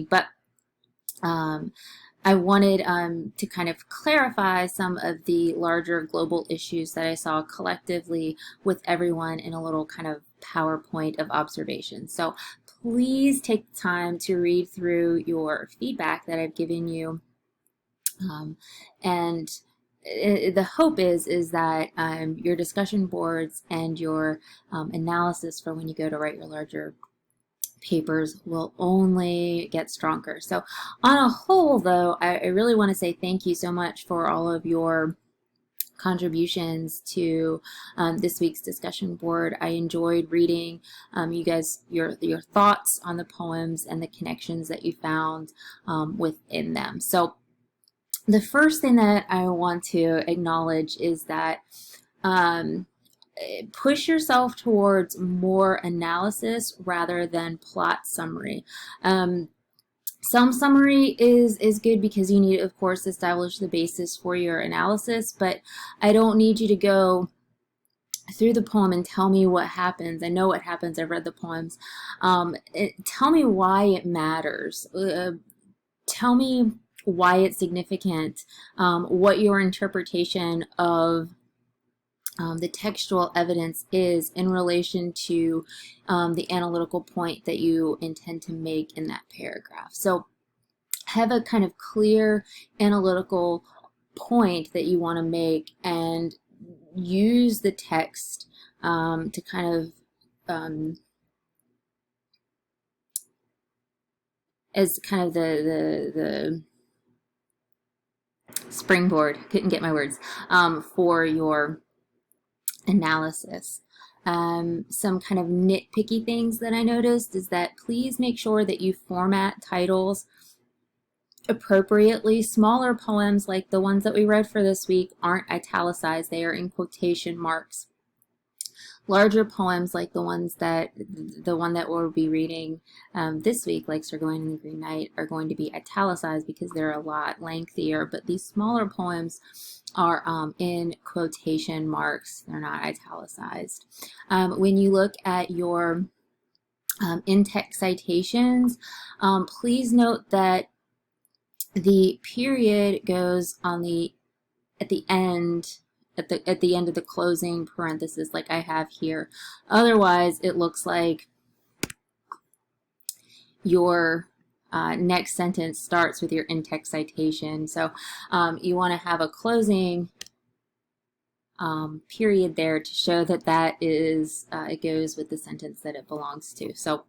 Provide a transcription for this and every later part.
But I wanted to kind of clarify some of the larger global issues that I saw collectively with everyone in a little kind of PowerPoint of observations. So please take time to read through your feedback that I've given you. And the hope is that your discussion boards and your analysis for when you go to write your larger papers will only get stronger. So on a whole, though, I really want to say thank you so much for all of your contributions to this week's discussion board. I enjoyed reading you guys, your thoughts on the poems and the connections that you found within them. So the first thing that I want to acknowledge is that push yourself towards more analysis rather than plot summary. Some summary is good because you need, of course, establish the basis for your analysis, but I don't need you to go through the poem and tell me what happens. I know what happens. I've read the poems. Tell me why it matters. Tell me why it's significant, what your interpretation of the textual evidence is in relation to the analytical point that you intend to make in that paragraph. So have a kind of clear analytical point that you want to make and use the text to kind of as kind of the springboard, couldn't get my words, for your analysis. Some kind of nitpicky things that I noticed is that please make sure that you format titles appropriately. Smaller poems like the ones that we read for this week aren't italicized, they are in quotation marks. Larger poems like the one that we'll be reading this week, like Sir Gawain and the Green Knight, are going to be italicized because they're a lot lengthier, but these smaller poems are in quotation marks. They're not italicized. When you look at your in-text citations, please note that the period goes on at the end of the closing parenthesis like I have here. Otherwise, it looks like your next sentence starts with your in-text citation. So you want to have a closing period there to show that that is, it goes with the sentence that it belongs to. So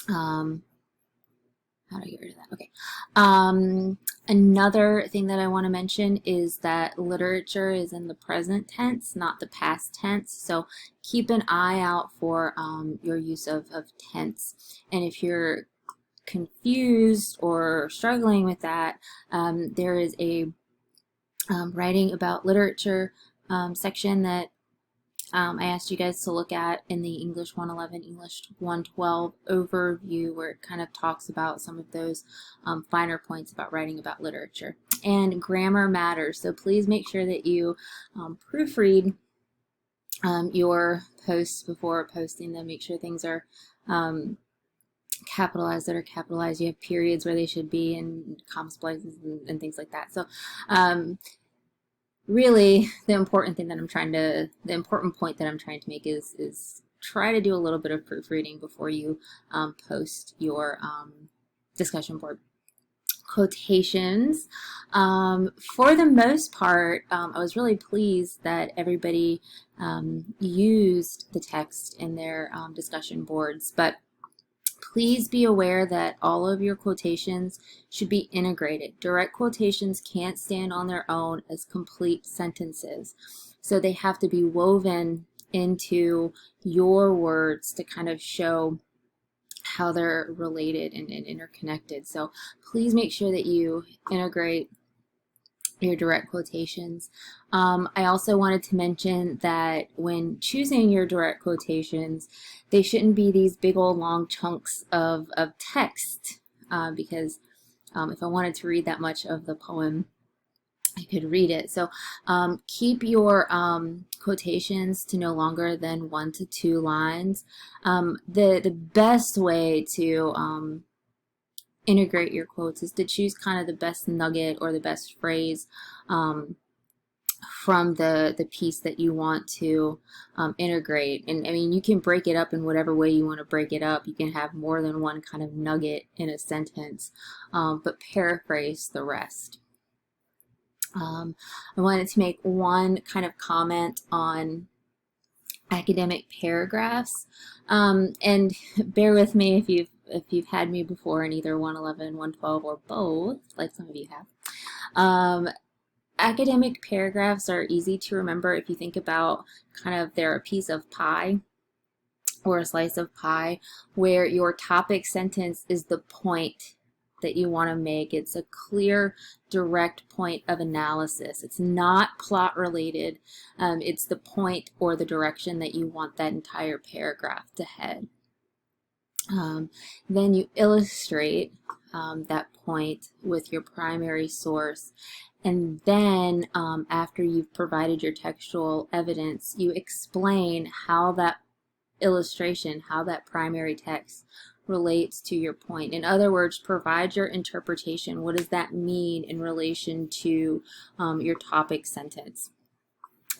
how do I get rid of that? Okay. Another thing that I want to mention is that literature is in the present tense, not the past tense. So keep an eye out for your use of tense. And if you're confused or struggling with that, there is a writing about literature section that I asked you guys to look at in the English 111, English 112 overview, where it kind of talks about some of those finer points about writing about literature. And grammar matters, so please make sure that you proofread your posts before posting them. Make sure things are capitalized that are capitalized. You have periods where they should be, and comma splices and things like that. So really, the important point that I'm trying to make is try to do a little bit of proofreading before you post your discussion board. Quotations. For the most part, I was really pleased that everybody used the text in their discussion boards, but please be aware that all of your quotations should be integrated. Direct quotations can't stand on their own as complete sentences. So they have to be woven into your words to kind of show how they're related and interconnected. So please make sure that you integrate your direct quotations. I also wanted to mention that when choosing your direct quotations, they shouldn't be these big old long chunks of text because if I wanted to read that much of the poem, I could read it. So keep your quotations to no longer than 1 to 2 lines. The best way to integrate your quotes is to choose kind of the best nugget or the best phrase from the piece that you want to integrate. And I mean, you can break it up in whatever way you want to break it up. You can have more than one kind of nugget in a sentence, but paraphrase the rest. I wanted to make one kind of comment on academic paragraphs, and bear with me if you've had me before in either 111, 112, or both, like some of you have. Academic paragraphs are easy to remember if you think about kind of they're a piece of pie or a slice of pie where your topic sentence is the point that you want to make. It's a clear, direct point of analysis. It's not plot related. It's the point or the direction that you want that entire paragraph to head. Then you illustrate that point with your primary source. And then after you've provided your textual evidence, you explain how that illustration, how that primary text relates to your point. In other words, provide your interpretation. What does that mean in relation to your topic sentence?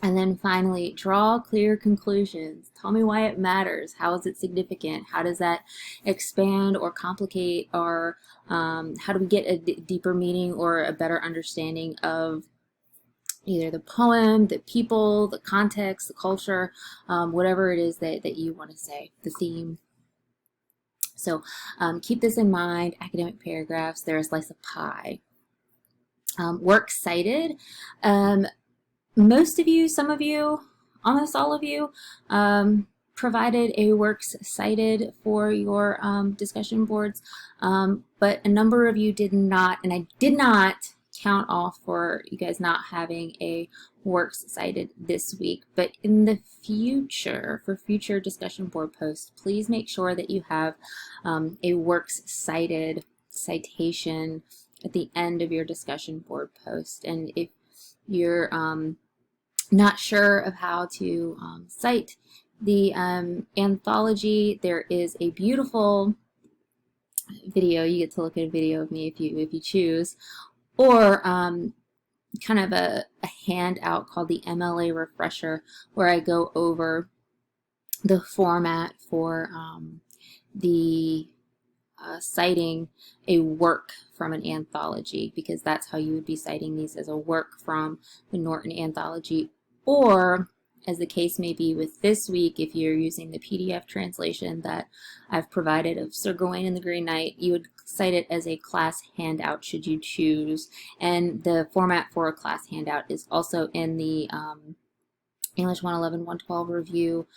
And then finally, draw clear conclusions. Tell me why it matters. How is it significant? How does that expand or complicate, or how do we get a deeper meaning or a better understanding of either the poem, the people, the context, the culture, whatever it is that you want to say, the theme. So keep this in mind. Academic paragraphs, they're a slice of pie. Works cited. Most of you, some of you, almost all of you, provided a works cited for your discussion boards, but a number of you did not, and I did not count off for you guys not having a works cited this week. But in the future, for future discussion board posts, please make sure that you have a works cited citation at the end of your discussion board post. And if you're not sure of how to cite the anthology, there is a beautiful video. You get to look at a video of me if you choose, or kind of a handout called the MLA Refresher, where I go over the format for the citing a work from an anthology, because that's how you would be citing these, as a work from the Norton Anthology, or as the case may be with this week, if you're using the PDF translation that I've provided of Sir Gawain and the Green Knight, you would cite it as a class handout should you choose. And the format for a class handout is also in the English 111, 112 review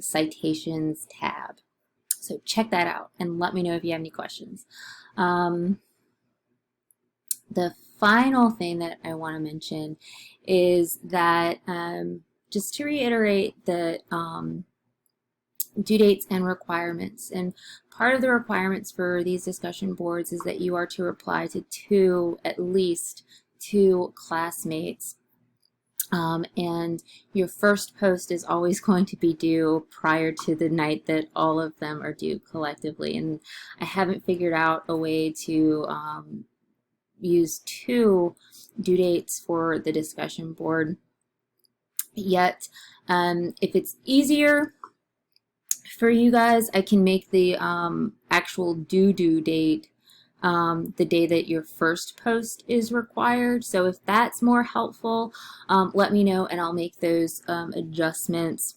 citations tab. So check that out and let me know if you have any questions. The final thing that I want to mention is that just to reiterate that due dates and requirements. And part of the requirements for these discussion boards is that you are to reply to at least two classmates. And your first post is always going to be due prior to the night that all of them are due collectively. And I haven't figured out a way to use two due dates for the discussion board yet. If it's easier for you guys, I can make the actual due date the day that your first post is required. So if that's more helpful, let me know and I'll make those adjustments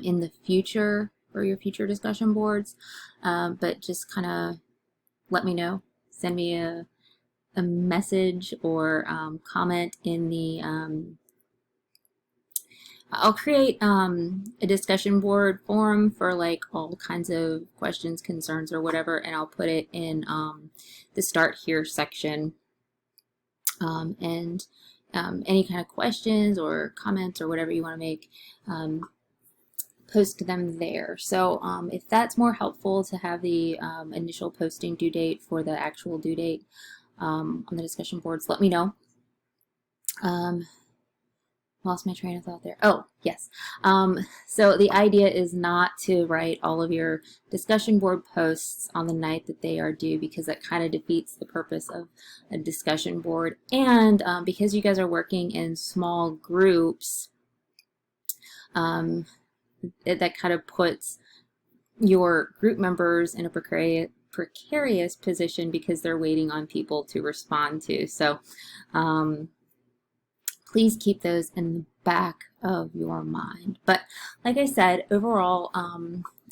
in the future for your future discussion boards. But just kind of let me know. Send me a message or comment in the I'll create a discussion board forum for like all kinds of questions, concerns, or whatever, and I'll put it in the Start Here section. And any kind of questions or comments or whatever you want to make, post them there. So if that's more helpful to have the initial posting due date for the actual due date on the discussion boards, let me know. Lost my train of thought there. Oh, yes. So the idea is not to write all of your discussion board posts on the night that they are due, because that kind of defeats the purpose of a discussion board. And because you guys are working in small groups, that kind of puts your group members in a precarious position because they're waiting on people to respond to. So please keep those in the back of your mind. But like I said, overall,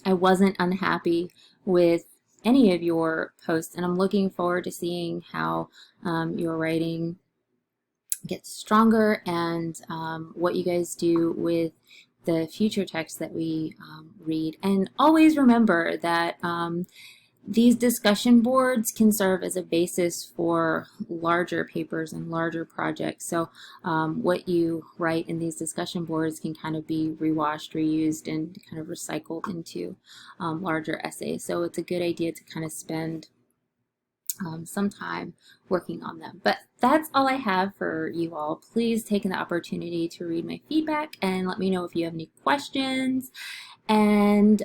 I wasn't unhappy with any of your posts, and I'm looking forward to seeing how your writing gets stronger, and what you guys do with the future text that we read. And always remember that these discussion boards can serve as a basis for larger papers and larger projects. So what you write in these discussion boards can kind of be rewashed, reused, and kind of recycled into larger essays. So it's a good idea to kind of spend some time working on them. But that's all I have for you all. Please take the opportunity to read my feedback and let me know if you have any questions. And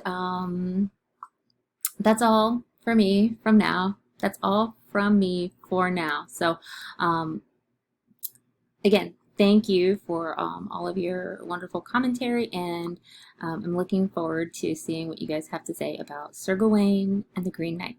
that's all for me from now. That's all from me for now. So again, thank you for all of your wonderful commentary, and I'm looking forward to seeing what you guys have to say about Sir Gawain and the Green Knight.